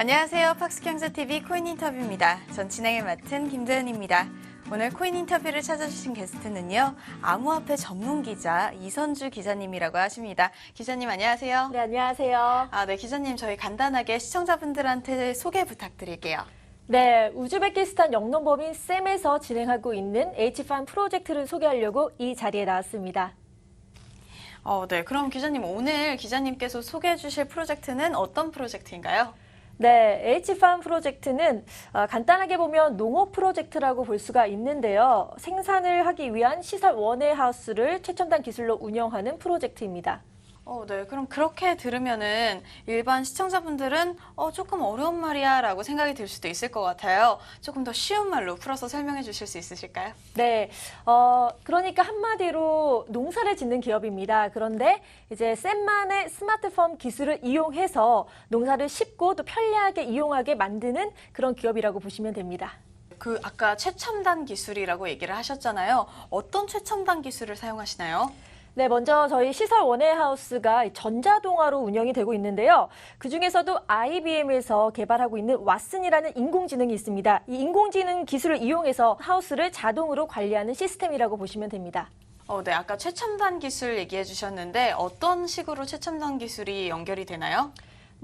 안녕하세요. 팍스경제TV 코인 인터뷰입니다. 전 진행을 맡은 김재은입니다. 오늘 코인 인터뷰를 찾아주신 게스트는요. 암호화폐 전문 기자 이선주 기자님이라고 하십니다. 기자님 안녕하세요. 네, 안녕하세요. 네, 기자님 저희 간단하게 시청자분들한테 소개 부탁드릴게요. 네, 우즈베키스탄 영농법인 셈에서 진행하고 있는 H팜 프로젝트를 소개하려고 이 자리에 나왔습니다. 네, 그럼 기자님 오늘 기자님께서 소개해 주실 프로젝트는 어떤 프로젝트인가요? 네, H팜 프로젝트는 간단하게 보면 농업 프로젝트라고 볼 수가 있는데요. 생산을 하기 위한 시설 원예 하우스를 최첨단 기술로 운영하는 프로젝트입니다. 네. 그럼 그렇게 들으면은 일반 시청자분들은 조금 어려운 말이야 라고 생각이 들 수도 있을 것 같아요. 조금 더 쉬운 말로 풀어서 설명해 주실 수 있으실까요? 네. 그러니까 한마디로 농사를 짓는 기업입니다. 그런데 이제 셈만의 스마트팜 기술을 이용해서 농사를 쉽고 또 편리하게 이용하게 만드는 그런 기업이라고 보시면 됩니다. 아까 최첨단 기술이라고 얘기를 하셨잖아요. 어떤 최첨단 기술을 사용하시나요? 네, 먼저 저희 시설 원예하우스가 전자동화로 운영이 되고 있는데요. 그중에서도 IBM에서 개발하고 있는 왓슨이라는 인공지능이 있습니다. 이 인공지능 기술을 이용해서 하우스를 자동으로 관리하는 시스템이라고 보시면 됩니다. 네. 아까 최첨단 기술 얘기해 주셨는데 어떤 식으로 최첨단 기술이 연결이 되나요?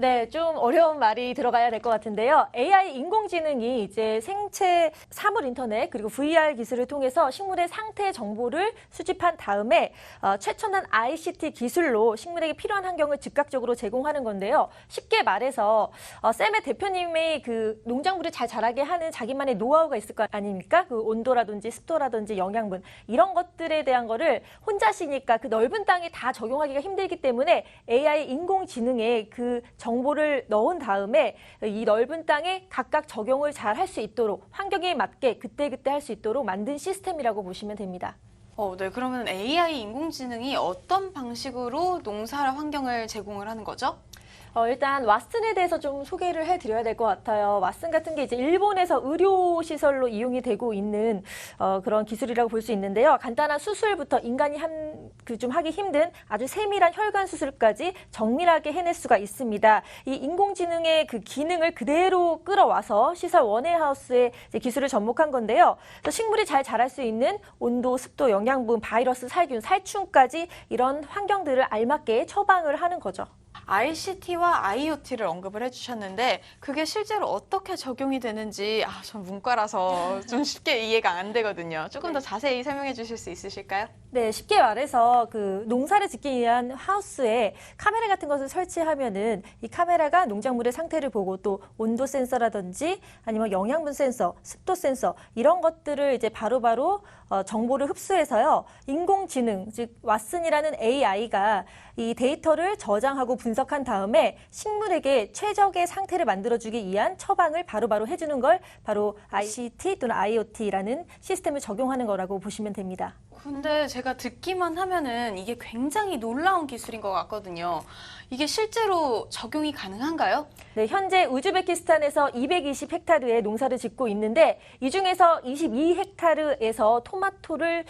네, 좀 어려운 말이 들어가야 될 것 같은데요. AI 인공지능이 이제 생체 사물 인터넷 그리고 VR 기술을 통해서 식물의 상태 정보를 수집한 다음에 최첨단 ICT 기술로 식물에게 필요한 환경을 즉각적으로 제공하는 건데요. 쉽게 말해서 쌤의 대표님의 그 농작물을 잘 자라게 하는 자기만의 노하우가 있을 거 아닙니까? 그 온도라든지 습도라든지 영양분 이런 것들에 대한 거를 혼자시니까 그 넓은 땅에 다 적용하기가 힘들기 때문에 AI 인공지능의 그 정보를 넣은 다음에 이 넓은 땅에 각각 적용을 잘 할 수 있도록 환경에 맞게 그때그때 할 수 있도록 만든 시스템이라고 보시면 됩니다. 네. 그러면 AI 인공지능이 어떤 방식으로 농사 환경을 제공을 하는 거죠? 일단 왓슨에 대해서 좀 소개를 해드려야 될 것 같아요. 왓슨 같은 게 이제 일본에서 의료시설로 이용이 되고 있는 그런 기술이라고 볼 수 있는데요. 간단한 수술부터 인간이 좀 하기 힘든 아주 세밀한 혈관 수술까지 정밀하게 해낼 수가 있습니다. 이 인공지능의 그 기능을 그대로 끌어와서 시설 원예하우스의 기술을 접목한 건데요. 식물이 잘 자랄 수 있는 온도, 습도, 영양분, 바이러스, 살균, 살충까지 이런 환경들을 알맞게 처방을 하는 거죠. ICT와 IoT를 언급을 해주셨는데 그게 실제로 어떻게 적용이 되는지 전 문과라서 좀 쉽게 이해가 안 되거든요. 조금 더 자세히 설명해 주실 수 있으실까요? 네, 쉽게 말해서 그 농사를 짓기 위한 하우스에 카메라 같은 것을 설치하면은 이 카메라가 농작물의 상태를 보고 또 온도 센서라든지 아니면 영양분 센서, 습도 센서 이런 것들을 이제 바로바로 정보를 흡수해서요. 인공지능, 즉 왓슨이라는 AI가 이 데이터를 저장하고 분석한 다음에 식물에게 최적의 상태를 만들어주기 위한 처방을 바로바로 해주는 걸 바로 ICT 또는 IoT라는 시스템을 적용하는 거라고 보시면 됩니다. 근데 제가 듣기만 하면은 이게 굉장히 놀라운 기술인 것 같거든요. 이게 실제로 적용이 가능한가요? 네, 현재 우즈베키스탄에서 220헥타르의 농사를 짓고 있는데 이 중에서 22헥타르에서 토마토를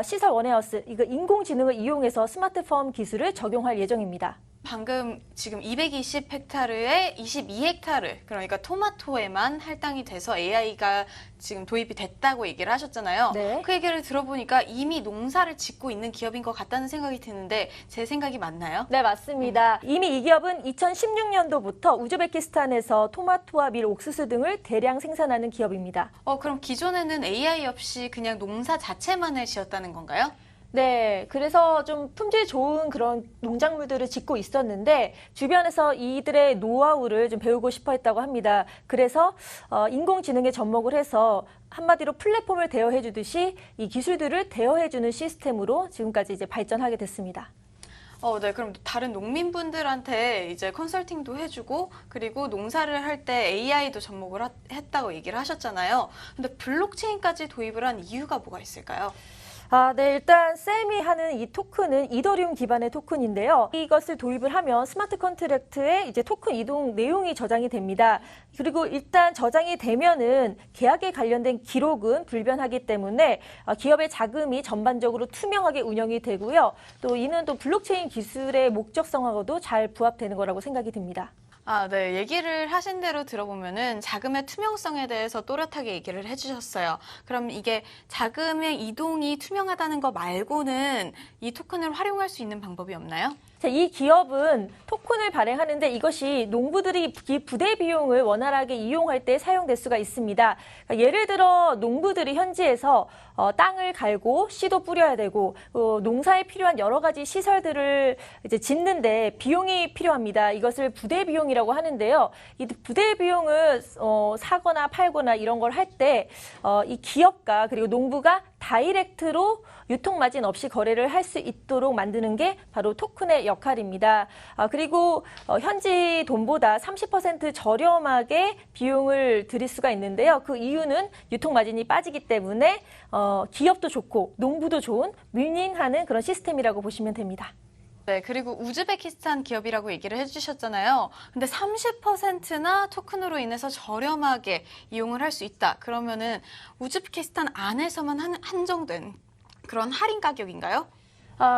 시설 원예하우스, 이거 인공지능을 이용해서 스마트팜 기술을 적용할 예정입니다. 방금 지금 220헥타르에 22헥타르, 그러니까 토마토에만 할당이 돼서 AI가 지금 도입이 됐다고 얘기를 하셨잖아요. 네. 그 얘기를 들어보니까 이미 농사를 짓고 있는 기업인 것 같다는 생각이 드는데 제 생각이 맞나요? 네, 맞습니다. 이미 이 기업은 2016년도부터 우즈베키스탄에서 토마토와 밀, 옥수수 등을 대량 생산하는 기업입니다. 그럼 기존에는 AI 없이 그냥 농사 자체만을 지었다는 건가요? 네, 그래서 좀 품질 좋은 그런 농작물들을 짓고 있었는데 주변에서 이들의 노하우를 좀 배우고 싶어 했다고 합니다. 그래서 인공지능에 접목을 해서 한마디로 플랫폼을 대여해 주듯이 이 기술들을 대여해 주는 시스템으로 지금까지 이제 발전하게 됐습니다. 네. 그럼 다른 농민분들한테 이제 컨설팅도 해주고 그리고 농사를 할 때 AI도 접목을 했다고 얘기를 하셨잖아요. 근데 블록체인까지 도입을 한 이유가 뭐가 있을까요? 네, 일단 셈이 하는 이 토큰은 이더리움 기반의 토큰인데요. 이것을 도입을 하면 스마트 컨트랙트에 이제 토큰 이동 내용이 저장이 됩니다. 그리고 일단 저장이 되면은 계약에 관련된 기록은 불변하기 때문에 기업의 자금이 전반적으로 투명하게 운영이 되고요. 또 이는 또 블록체인 기술의 목적성하고도 잘 부합되는 거라고 생각이 듭니다. 네. 얘기를 하신 대로 들어보면은 자금의 투명성에 대해서 또렷하게 얘기를 해주셨어요. 그럼 이게 자금의 이동이 투명하다는 거 말고는 이 토큰을 활용할 수 있는 방법이 없나요? 자, 이 기업은 토큰을 발행하는데 이것이 농부들이 이 부대 비용을 원활하게 이용할 때 사용될 수가 있습니다. 그러니까 예를 들어 농부들이 현지에서 땅을 갈고 씨도 뿌려야 되고 농사에 필요한 여러 가지 시설들을 이제 짓는데 비용이 필요합니다. 이것을 부대 비용이라고 하는데요. 이 부대 비용을 사거나 팔거나 이런 걸 할 때 이 기업가 그리고 농부가 다이렉트로 유통 마진 없이 거래를 할 수 있도록 만드는 게 바로 토큰의 역할입니다. 그리고 현지 돈보다 30% 저렴하게 비용을 들일 수가 있는데요. 그 이유는 유통 마진이 빠지기 때문에 기업도 좋고 농부도 좋은 윈윈하는 그런 시스템이라고 보시면 됩니다. 네, 그리고 우즈베키스탄 기업이라고 얘기를 해주셨잖아요. 근데 30%나 토큰으로 인해서 저렴하게 이용을 할 수 있다. 그러면은 우즈베키스탄 안에서만 한정된 그런 할인 가격인가요?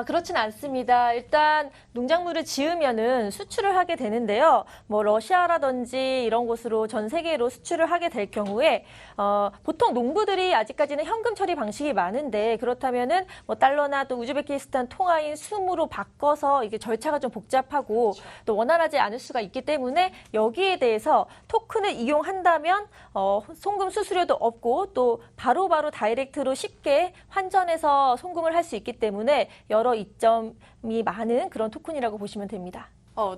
그렇진 않습니다. 일단 농작물을 지으면은 수출을 하게 되는데요. 뭐 러시아라든지 이런 곳으로 전 세계로 수출을 하게 될 경우에 보통 농부들이 아직까지는 현금 처리 방식이 많은데 그렇다면은 뭐 달러나 또 우즈베키스탄 통화인 숨으로 바꿔서 이게 절차가 좀 복잡하고 또 원활하지 않을 수가 있기 때문에 여기에 대해서 토큰을 이용한다면 송금 수수료도 없고 또 바로바로 다이렉트로 쉽게 환전해서 송금을 할 수 있기 때문에 여러 이점이 많은 그런 토큰이라고 보시면 됩니다.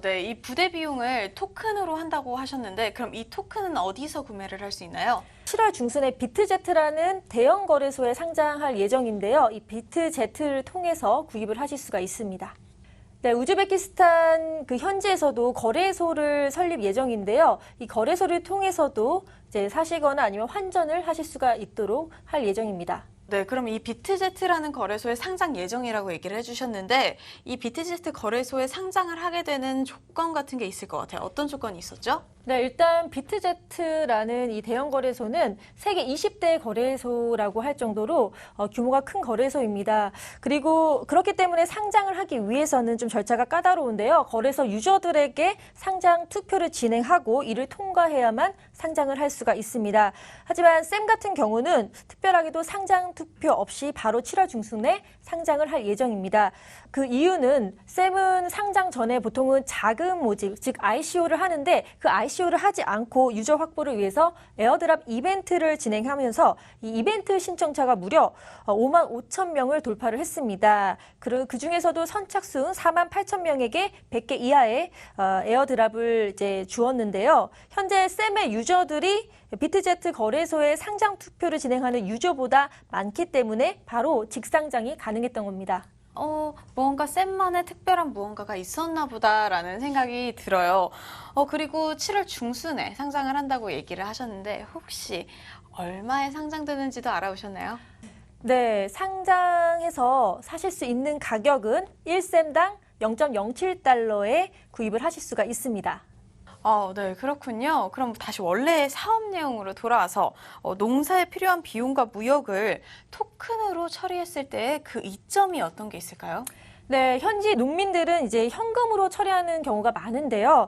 네. 이 부대 비용을 토큰으로 한다고 하셨는데 그럼 이 토큰은 어디서 구매를 할 수 있나요? 7월 중순에 비트제트라는 대형 거래소에 상장할 예정인데요. 이 비트제트를 통해서 구입을 하실 수가 있습니다. 네, 우즈베키스탄 그 현지에서도 거래소를 설립 예정인데요. 이 거래소를 통해서도 이제 사시거나 아니면 환전을 하실 수가 있도록 할 예정입니다. 네, 그럼 이 비트제트라는 거래소에 상장 예정이라고 얘기를 해주셨는데 이 비트제트 거래소에 상장을 하게 되는 조건 같은 게 있을 것 같아요. 어떤 조건이 있었죠? 네, 일단 비트제트라는 이 대형 거래소는 세계 20대 거래소라고 할 정도로 규모가 큰 거래소입니다. 그리고 그렇기 때문에 상장을 하기 위해서는 좀 절차가 까다로운데요. 거래소 유저들에게 상장 투표를 진행하고 이를 통과해야만 상장을 할 수가 있습니다. 하지만 쌤 같은 경우는 특별하게도 상장 투표 없이 바로 7월 중순에 상장을 할 예정입니다. 그 이유는 쌤은 상장 전에 보통은 자금 모집, 즉 ICO를 하는데 그 ICO를 하지 않고 유저 확보를 위해서 에어드랍 이벤트를 진행하면서 이 이벤트 신청자가 무려 5만 5천 명을 돌파를 했습니다. 그 중에서도 선착순 4만 8천 명에게 100개 이하의 에어드랍을 이제 주었는데요. 현재 쌤의 유저들이 비트제트 거래소에 상장 투표를 진행하는 유저보다 많기 때문에 바로 직상장이 가능했던 겁니다. 뭔가 쌤만의 특별한 무언가가 있었나 보다라는 생각이 들어요. 그리고 7월 중순에 상장을 한다고 얘기를 하셨는데 혹시 얼마에 상장되는지도 알아보셨나요? 네, 상장해서 사실 수 있는 가격은 1셈당 0.07달러에 구입을 하실 수가 있습니다. 네, 그렇군요. 그럼 다시 원래의 사업 내용으로 돌아와서 농사에 필요한 비용과 무역을 토큰으로 처리했을 때 그 이점이 어떤 게 있을까요? 네, 현지 농민들은 이제 현금으로 처리하는 경우가 많은데요.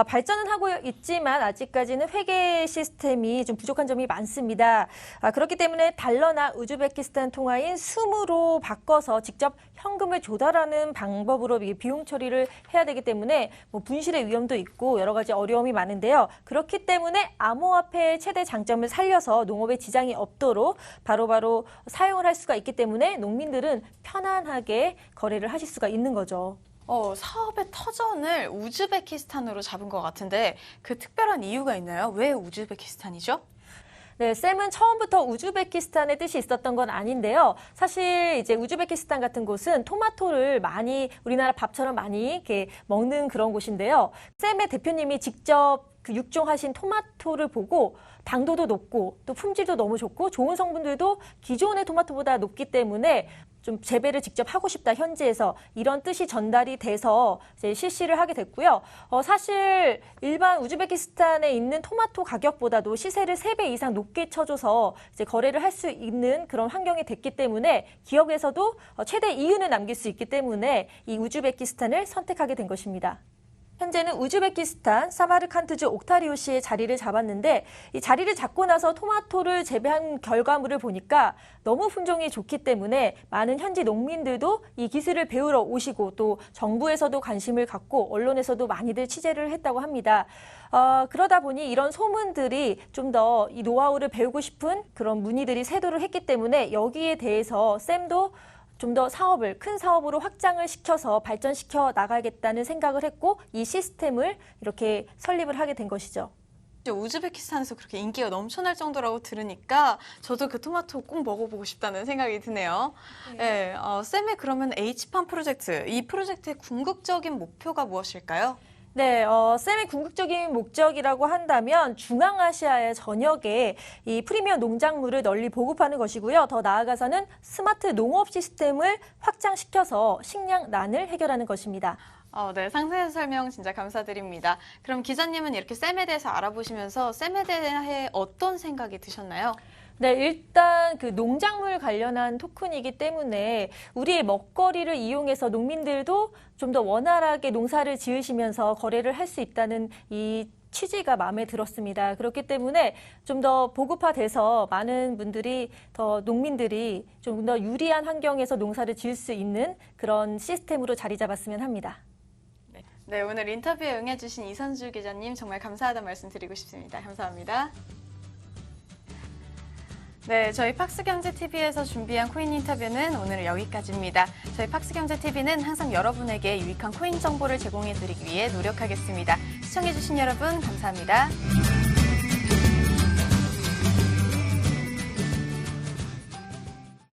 발전은 하고 있지만 아직까지는 회계 시스템이 좀 부족한 점이 많습니다. 그렇기 때문에 달러나 우즈베키스탄 통화인 숨으로 바꿔서 직접 현금을 조달하는 방법으로 비용 처리를 해야 되기 때문에 뭐 분실의 위험도 있고 여러 가지 어려움이 많은데요. 그렇기 때문에 암호화폐의 최대 장점을 살려서 농업에 지장이 없도록 바로바로 사용을 할 수가 있기 때문에 농민들은 편안하게 거래를 하실 수가 있는 거죠. 사업의 터전을 우즈베키스탄으로 잡은 것 같은데 그 특별한 이유가 있나요? 왜 우즈베키스탄이죠? 네, 쌤은 처음부터 우즈베키스탄의 뜻이 있었던 건 아닌데요. 사실 이제 우즈베키스탄 같은 곳은 토마토를 많이 우리나라 밥처럼 많이 이렇게 먹는 그런 곳인데요. 쌤의 대표님이 직접 그 육종하신 토마토를 보고 당도도 높고 또 품질도 너무 좋고 좋은 성분들도 기존의 토마토보다 높기 때문에 좀 재배를 직접 하고 싶다 현지에서 이런 뜻이 전달이 돼서 이제 실시를 하게 됐고요. 사실 일반 우즈베키스탄에 있는 토마토 가격보다도 시세를 3배 이상 높게 쳐줘서 이제 거래를 할 수 있는 그런 환경이 됐기 때문에 기업에서도 최대 이윤을 남길 수 있기 때문에 이 우즈베키스탄을 선택하게 된 것입니다. 현재는 우즈베키스탄 사마르칸트주 옥타리오시의 자리를 잡았는데 이 자리를 잡고 나서 토마토를 재배한 결과물을 보니까 너무 품종이 좋기 때문에 많은 현지 농민들도 이 기술을 배우러 오시고 또 정부에서도 관심을 갖고 언론에서도 많이들 취재를 했다고 합니다. 그러다 보니 이런 소문들이 좀 더 이 노하우를 배우고 싶은 그런 문의들이 쇄도를 했기 때문에 여기에 대해서 쌤도 좀 더 큰 사업으로 확장을 시켜서 발전시켜 나가겠다는 생각을 했고 이 시스템을 이렇게 설립을 하게 된 것이죠. 우즈베키스탄에서 그렇게 인기가 넘쳐날 정도라고 들으니까 저도 그 토마토 꼭 먹어보고 싶다는 생각이 드네요. 네. 쌤의 그러면 H팜 프로젝트, 이 프로젝트의 궁극적인 목표가 무엇일까요? 네, 쌤의 궁극적인 목적이라고 한다면 중앙아시아의 전역에 이 프리미엄 농작물을 널리 보급하는 것이고요. 더 나아가서는 스마트 농업 시스템을 확장시켜서 식량난을 해결하는 것입니다. 네, 상세한 설명 진짜 감사드립니다. 그럼 기자님은 이렇게 쌤에 대해서 알아보시면서 쌤에 대해 어떤 생각이 드셨나요? 네, 일단 그 농작물 관련한 토큰이기 때문에 우리의 먹거리를 이용해서 농민들도 좀 더 원활하게 농사를 지으시면서 거래를 할 수 있다는 이 취지가 마음에 들었습니다. 그렇기 때문에 좀 더 보급화돼서 많은 분들이 농민들이 좀 더 유리한 환경에서 농사를 지을 수 있는 그런 시스템으로 자리 잡았으면 합니다. 네, 오늘 인터뷰에 응해주신 이선주 기자님 정말 감사하다는 말씀 드리고 싶습니다. 감사합니다. 네, 저희 팍스경제TV에서 준비한 코인 인터뷰는 오늘 여기까지입니다. 저희 팍스경제TV는 항상 여러분에게 유익한 코인 정보를 제공해드리기 위해 노력하겠습니다. 시청해주신 여러분 감사합니다.